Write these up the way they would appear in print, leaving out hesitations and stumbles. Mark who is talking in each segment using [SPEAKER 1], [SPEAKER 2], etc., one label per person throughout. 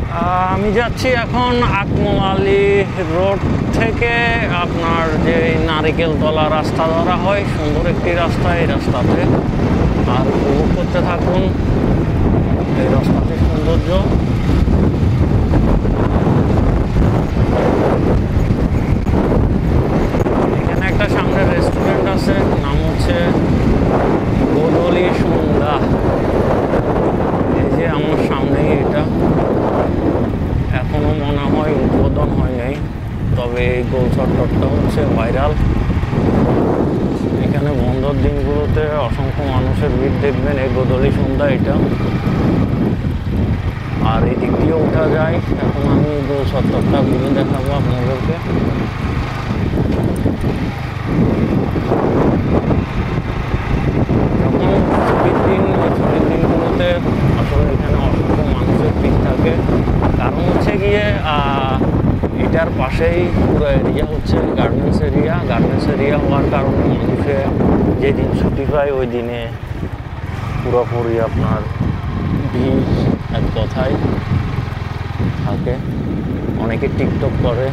[SPEAKER 1] আমি যাচ্ছি এখন আকমল রোড থেকে আপনার যে নারিকেলতলা রাস্তা ধরা হয়, সুন্দর একটি রাস্তা, এই রাস্তাতে আর উপভোগ করতে থাকুন এই রাস্তাটির সৌন্দর্য। এখানে একটা সামনে রেস্টুরেন্ট আছে, নাম হচ্ছে গোদলি সন্ধ্যা। এই যে আমার সামনেই এটা, এখনো মনে হয় উদ্বোধন হয় নাই, তবে এই গোল চত্বরটা হচ্ছে ভাইরাল। এখানে বন্ধর দিনগুলোতে অসংখ্য মানুষের ভিড় দেখবেন এই গোদলি সন্ধ্যা এটা। আর এই দিক দিয়ে ওঠা যায়। এখন আমি গোল চত্বরটা ঘুরে দেখাবো আপনাদেরকে। যখন ছুটির দিনগুলোতে আসলে এখানে অসংখ্য মানুষের ভিড় থাকে, কারণ হচ্ছে গিয়ে এটার পাশেই পুরো এরিয়া হচ্ছে গার্মেন্টস এরিয়া। গার্মেন্টস এরিয়া হওয়ার কারণে মানুষের যেদিন ছুটি পায় ওই দিনে পুরোপুরি আপনার ভিড় এক কথায় থাকে। অনেকে টিকটক করে।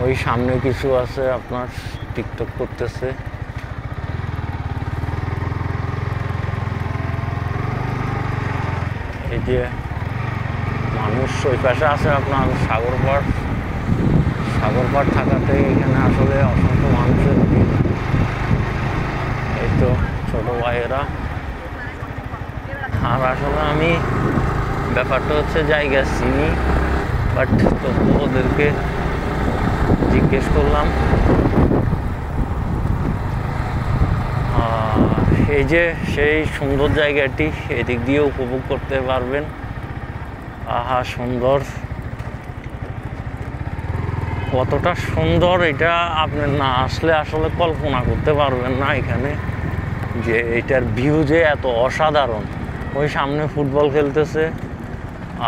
[SPEAKER 1] ওই সামনে কিছু আছে আপনার টিকটক করতেছে। এই যে মানুষ ওই পাশে আছে আপনার সাগর পাড় থাকাতেই এখানে আসলে অসংখ্য মানুষের ভিড়। এই তো ছোট ভাইয়েরা। আর আসলে আমি ব্যাপারটা হচ্ছে জায়গা চিনি, বাট তবু ওদেরকে জিজ্ঞেস করলাম। এই যে সেই সুন্দর জায়গাটি, এদিক দিয়ে উপভোগ করতে পারবেন। আহা সুন্দর, কতটা সুন্দর এটা আপনি না আসলে আসলে কল্পনা করতে পারবেন না এখানে, যে এটার ভিউ যে এত অসাধারণ। ওই সামনে ফুটবল খেলতেছে,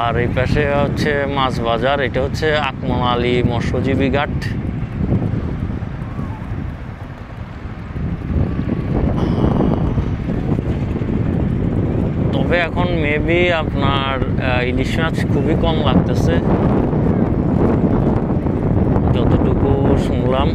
[SPEAKER 1] আর এই পাশে হচ্ছে মাছ বাজার। এটা হচ্ছে আকমল আলী মৎস্যজীবী ঘাট। তবে এখন মেবি আপনার ইলিশ মাছ খুবই কম লাগতেছে যতটুকু শুনলাম।